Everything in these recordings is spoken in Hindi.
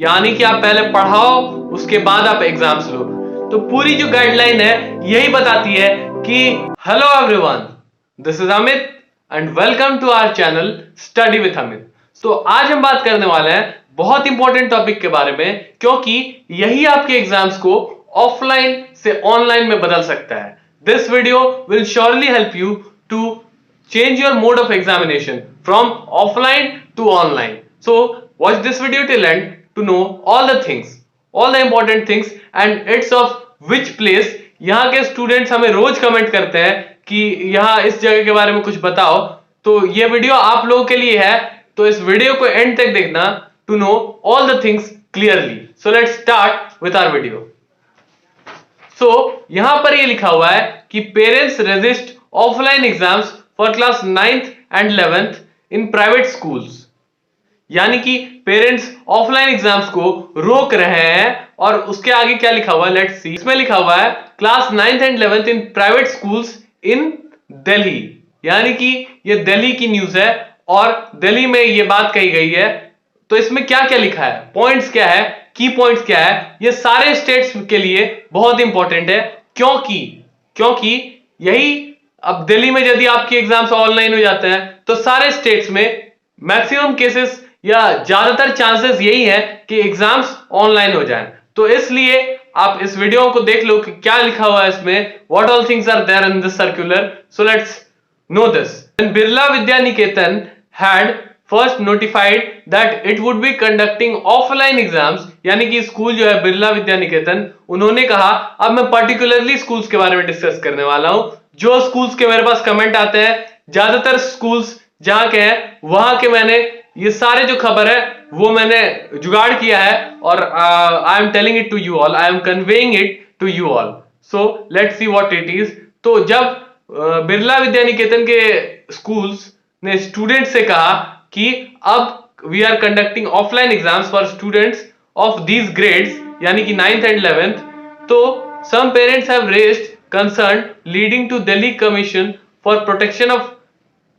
यानी कि आप पहले पढ़ाओ, उसके बाद आप एग्जाम्स लो। तो पूरी जो गाइडलाइन है यही बताती है कि hello everyone, this is Amit and welcome to our channel study with Amit. तो आज हम बात करने वाले हैं बहुत इंपॉर्टेंट टॉपिक के बारे में, क्योंकि यही आपके एग्जाम्स को ऑफलाइन से ऑनलाइन में बदल सकता है। This video will surely help you to change your mode of examination from offline to online. So watch this video till end to know all the things, all the important things, and it's of which place. यहाँ के स्टूडेंट्स हमें रोज कमेंट करते हैं कि यहाँ इस जगह के बारे में कुछ बताओ, तो ये वीडियो आप लोगों के लिए है। तो इस वीडियो को एंड तक देखना to know all the things clearly. So let's start with our video. So यहां पर ये लिखा हुआ है कि parents resist offline exams for class 9th and 11th in private schools. यानी कि पेरेंट्स ऑफलाइन एग्जाम्स को रोक रहे हैं। और उसके आगे क्या लिखा हुआ है, लेट्स सी। इसमें लिखा हुआ है class 9th and 11th in private schools इन दिल्ली। यानी कि ये दिल्ली की न्यूज है और दिल्ली में ये बात कही गई है। तो इसमें क्या क्या लिखा है, पॉइंट्स क्या है, की पॉइंट्स क्या है, ये सारे स्टेट्स के लिए बहुत इंपॉर्टेंट है। क्योंकि यही अब दिल्ली में यदि आपके एग्जाम्स ऑनलाइन हो जाते हैं तो सारे स्टेट्स में मैक्सिमम केसेस या ज्यादातर चांसेस यही है कि एग्जाम्स ऑनलाइन हो जाएं। तो इसलिए आप इस वीडियो को देख लो कि क्या लिखा हुआ है इसमें, what all things are there in this circular. So let's know this. When Birla Vidya Niketan had first notified that it would be conducting offline exams, यानी कि स्कूल जो है बिरला विद्या निकेतन, उन्होंने कहा, अब मैं पर्टिकुलरली स्कूल्स के बारे में डिस्कस करने वाला हूं। जो स्कूल्स के मेरे पास कमेंट आते हैं, ज्यादातर स्कूल्स जहां के हैं वहां के मैंने ये सारे जो खबर है वो मैंने जुगाड़ किया है और I am telling it to you all, I am conveying it to you all. So let's see what it is. तो जब बिरला विद्या निकेतन के स्कूल्स ने स्टूडेंट्स से कहा कि अब we are conducting offline exams for students of these grades, यानी कि 9th एंड 11th, तो some parents have raised concern leading to Delhi commission for protection of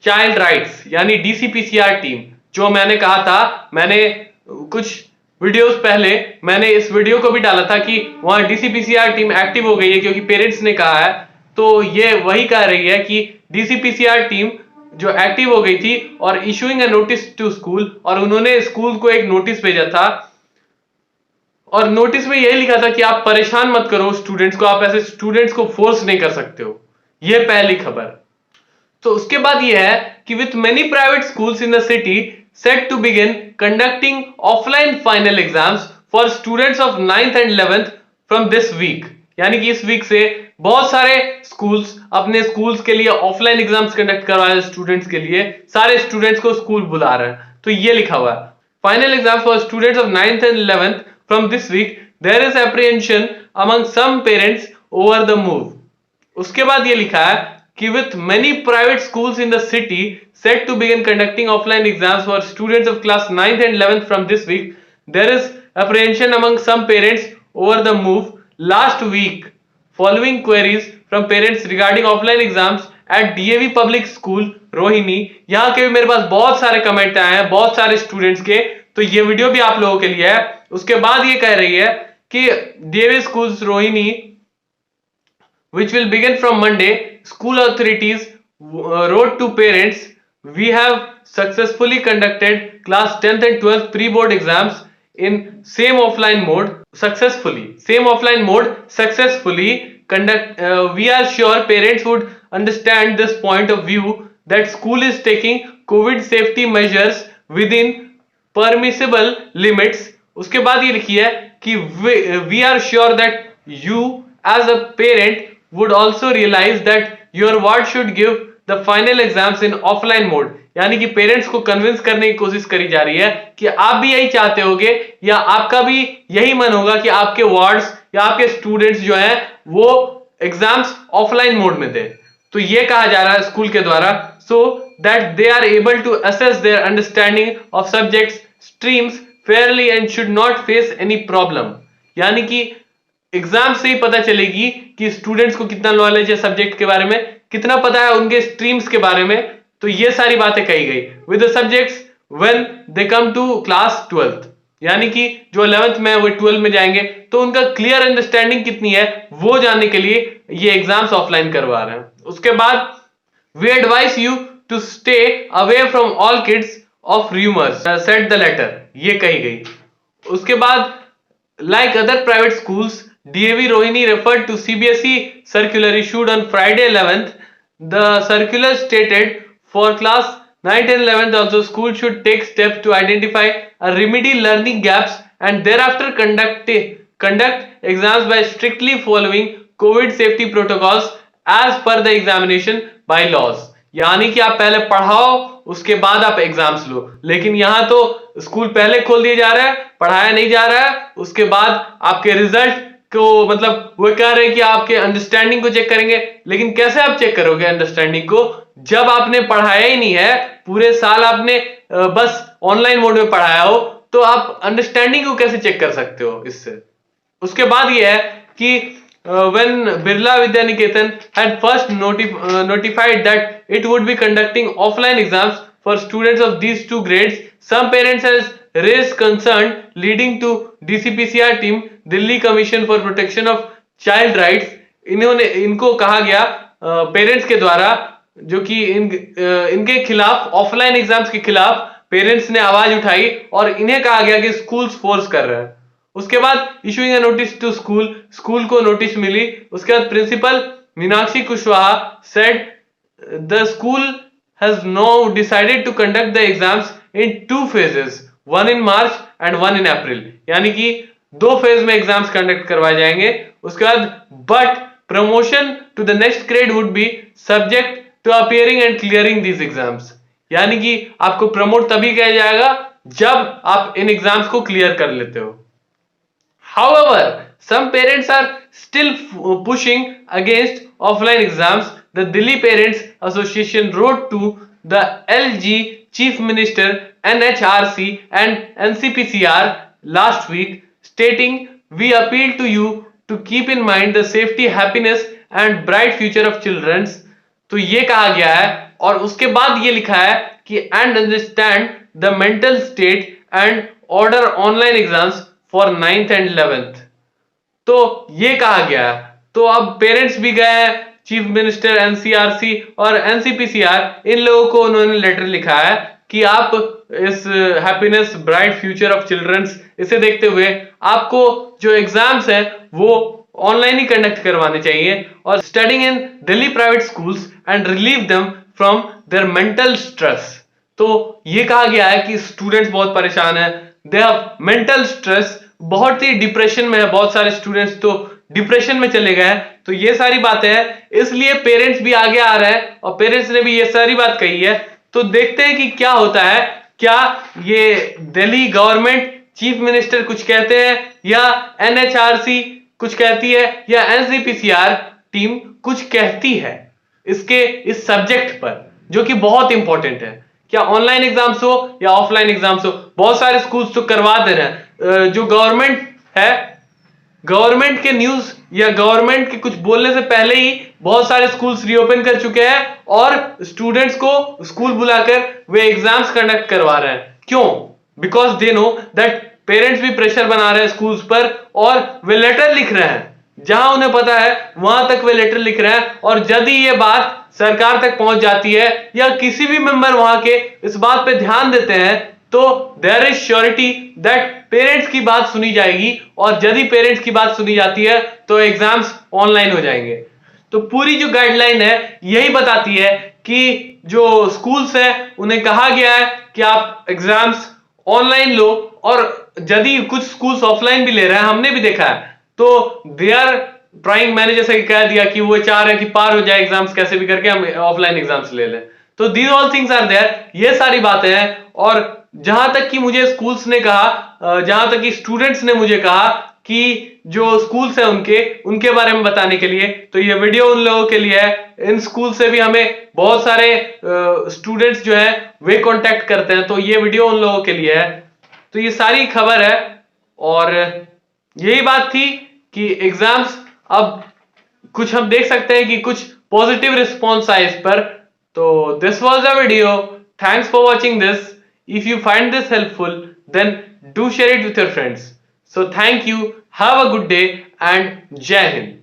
child rights, यानी डीसीपीसीआर टीम। जो मैंने कहा था, मैंने कुछ वीडियोस पहले मैंने इस वीडियो को भी डाला था कि वहां डीसीपीसीआर टीम एक्टिव हो गई है क्योंकि पेरेंट्स ने कहा है। तो ये वही कह रही है कि डीसीपीसीआर टीम जो एक्टिव हो गई थी और issuing a notice to school, और उन्होंने स्कूल को एक नोटिस भेजा था और नोटिस में यही लिखा था कि आप परेशान मत करो स्टूडेंट्स को, आप ऐसे स्टूडेंट्स को फोर्स नहीं कर सकते हो। ये पहली खबर। तो उसके बाद ये है कि with many private schools in the city set to begin conducting offline final exams for students of 9th and 11th from this week. यानी कि इस वीक से बहुत सारे स्कूल्स अपने स्कूल्स के लिए ऑफलाइन एग्जाम्स कंडक्ट करवा रहे हैं स्टूडेंट्स के लिए, सारे स्टूडेंट्स को स्कूल बुला रहे हैं। तो ये लिखा हुआ है final exams for students of 9th and 11th from this week, there is apprehension among some parents over the move. उसके बाद ये लिखा है कि with many private schools in the city set to begin conducting offline exams for students of class 9th and 11th from this week, there is apprehension among some parents over the move. Last week, following queries from parents regarding offline exams at DAV Public School, Rohini, यहाँ के भी मेरे पास बहुत सारे कमेंट आए हैं बहुत सारे स्टूडेंट्स के, तो ये वीडियो भी आप लोगों के लिए है। उसके बाद ये कह रही है कि DAV Schools, Rohini, which will begin from Monday, school authorities wrote to parents, we have successfully conducted class 10th and 12th pre-board exams in same offline mode successfully we are sure parents would understand this point of view that school is taking covid safety measures within permissible limits। उसके बाद ये लिखी है कि we are sure that you as a parent would also realize that your ward should give the final exams in offline mode। यानी कि पेरेंट्स को कन्विंस करने की कोशिश करी जा रही है कि आप भी यही चाहते होगे या आपका भी यही मन होगा कि आपके वार्ड्स या आपके स्टूडेंट्स जो हैं वो एग्जाम्स ऑफलाइन मोड में दे। तो ये कहा जा रहा है स्कूल के द्वारा, so that they are able to assess their understanding of subjects streams fairly and should not face any problem. यानी कि एग्जाम से ही पता चलेगी कि स्टूडेंट्स को कितना नॉलेज है सब्जेक्ट के बारे में, कितना पता है उनके स्ट्रीम्स के बारे में। तो ये सारी बातें कही गई with the subjects when they come to class 12th। यानी कि जो 11th में है वो 12th में जाएंगे, तो उनका क्लियर अंडरस्टैंडिंग कितनी है वो जानने के लिए ये एग्जाम्स ऑफलाइन करवा रहे हैं। उसके बाद we advise you to stay away from all kids of rumours set the letter, ये कही गई। उसके बाद like other private schools, DAV Rohini referred to CBSE circular issued on Friday 11th. The circular stated for class 9 and 11th also school should take steps to identify or remedy learning gaps and thereafter conduct exams by strictly following COVID safety protocols as per the examination by laws। यानी कि आप पहले पढ़ाओ उसके बाद आप एग्जाम्स लो, लेकिन यहां तो स्कूल पहले खोल दिया जा रहा है, पढ़ाया नहीं जा रहा है, उसके बाद आपके रिजल्ट को मतलब वो कह रहे हैं कि आपके अंडरस्टैंडिंग को चेक करेंगे। लेकिन कैसे आप चेक करोगे अंडरस्टैंडिंग को जब आपने पढ़ाया ही नहीं है, पूरे साल आपने बस ऑनलाइन मोड में पढ़ाया हो, तो आप अंडरस्टैंडिंग को कैसे चेक कर सकते हो इससे। उसके बाद ये है कि when Birla Vidyaniketan had first notified that it would be conducting offline exams for students of these two grades, some parents has raised concern leading to DCPCR team Delhi Commission for Protection of Child Rights। इनको कहा गया पेरेंट्स के द्वारा, जो कि इनके खिलाफ ऑफलाइन एग्जाम्स के खिलाफ पेरेंट्स ने आवाज उठाई और इन्हें कहा गया कि स्कूल्स फोर्स कर रहे हैं। उसके बाद issuing a notice to school को नोटिस मिली। उसके बाद principal Meenakshi Kushwaha said the school has now decided to conduct the exams in 2 phases, 1 in March and 1 in April। यानी कि 2 फेज में एग्जाम्स कंडक्ट करवाए जाएंगे। उसके बाद but promotion to the next grade would be subject to appearing and clearing these exams. यानी कि आपको प्रमोट तभी किया जाएगा जब आप इन एग्जाम्स को क्लियर कर लेते हो। However, some parents are still pushing against offline exams. The Delhi Parents Association wrote to the LG Chief Minister, NHRC and NCPCR last week stating, we appeal to you to keep in mind the safety, happiness and bright future of children। तो ये कहा गया है और उसके बाद ये लिखा है कि and understand the mental state and order online exams for 9th and 11th। तो ये कहा गया। तो अब पेरेंट्स भी गए, चीफ मिनिस्टर, एनसीआरसी और एनसीपीसीआर, इन लोगों को उन्होंने लेटर लिखा है कि आप इस happiness bright future of childrens, इसे देखते हुए आपको जो एग्जाम्स है वो ऑनलाइन ही कंडक्ट करवाने चाहिए और studying in Delhi private schools and relieve them from their mental stress. तो ये कहा गया है कि स्टूडेंट्स बहुत परेशान है, दे हैव मेंटल स्ट्रेस, बहुत ही डिप्रेशन में है, बहुत सारे स्टूडेंट्स तो डिप्रेशन में चले गए हैं। तो ये सारी बातें हैं, इसलिए पेरेंट्स भी आगे आ रहे हैं और पेरेंट्स ने भी ये सारी बात कही है। तो देखते हैं कि क्या होता है, क्या ये दिल्ली गवर्नमेंट, चीफ मिनिस्टर कुछ कहते हैं या एनएचआरसी कुछ कहती है या एनसीपीसीआर टीम कुछ कहती है इसके इस सब्जेक्ट पर, जो कि बहुत इंपॉर्टेंट है। क्या ऑनलाइन एग्जाम्स हो या ऑफलाइन एग्जाम्स हो, बहुत सारे स्कूल्स तो करवा दे रहे हैं। जो गवर्नमेंट है, गवर्नमेंट के न्यूज या गवर्नमेंट के कुछ बोलने से पहले ही बहुत सारे स्कूल्स रीओपन कर चुके हैं और स्टूडेंट्स को स्कूल बुलाकर वे एग्जाम्स कंडक्ट करवा रहे हैं। क्यों? Because they know that parents भी प्रेशर बना रहे हैं स्कूल्स पर और वे लेटर लिख रहे हैं, जहां उन्हें पता है वहां तक वे लेटर लिख रहे हैं। और यदि ये बात सरकार तक पहुंच जाती है या किसी भी मेंबर वहां के इस बात पे ध्यान देते हैं, तो there is surety that parents की बात सुनी जाएगी और यदि पेरेंट्स की बात सुनी जाती है तो एग्जाम्स ऑनलाइन हो जाएंगे। तो पूरी जो गाइडलाइन है यही बताती है कि जो स्कूल्स है उन्हें कहा गया है कि आप एग्जाम्स ऑनलाइन लो, और यदि कुछ स्कूल्स ऑफलाइन भी ले रहे हैं, हमने भी देखा है, तो दे आर ट्राइंग, मैंने जैसे कह दिया कि वो चाह रहे हैं कि पार हो जाए एग्जाम्स कैसे भी करके हम ऑफलाइन एग्जाम्स ले लें। तो these all things are there, ये सारी बातें हैं। और जहां तक कि मुझे स्कूल्स ने कहा, जहां तक कि स्टूडेंट्स ने मुझे कहा कि जो स्कूल्स है उनके बारे में बताने के लिए, तो ये वीडियो उन लोगों के लिए है। इन स्कूल से भी हमें बहुत सारे स्टूडेंट्स जो है वे कांटेक्ट करते हैं, तो ये वीडियो उन लोगों के लिए है। तो ये सारी खबर है और यही बात थी कि एग्जाम्स, अब कुछ हम देख सकते हैं कि कुछ पॉजिटिव रिस्पॉन्स आए इस पर। तो this was the video, thanks for watching this. If you find this helpful then do share it with your friends. So thank you, have a good day, and Jai Hind.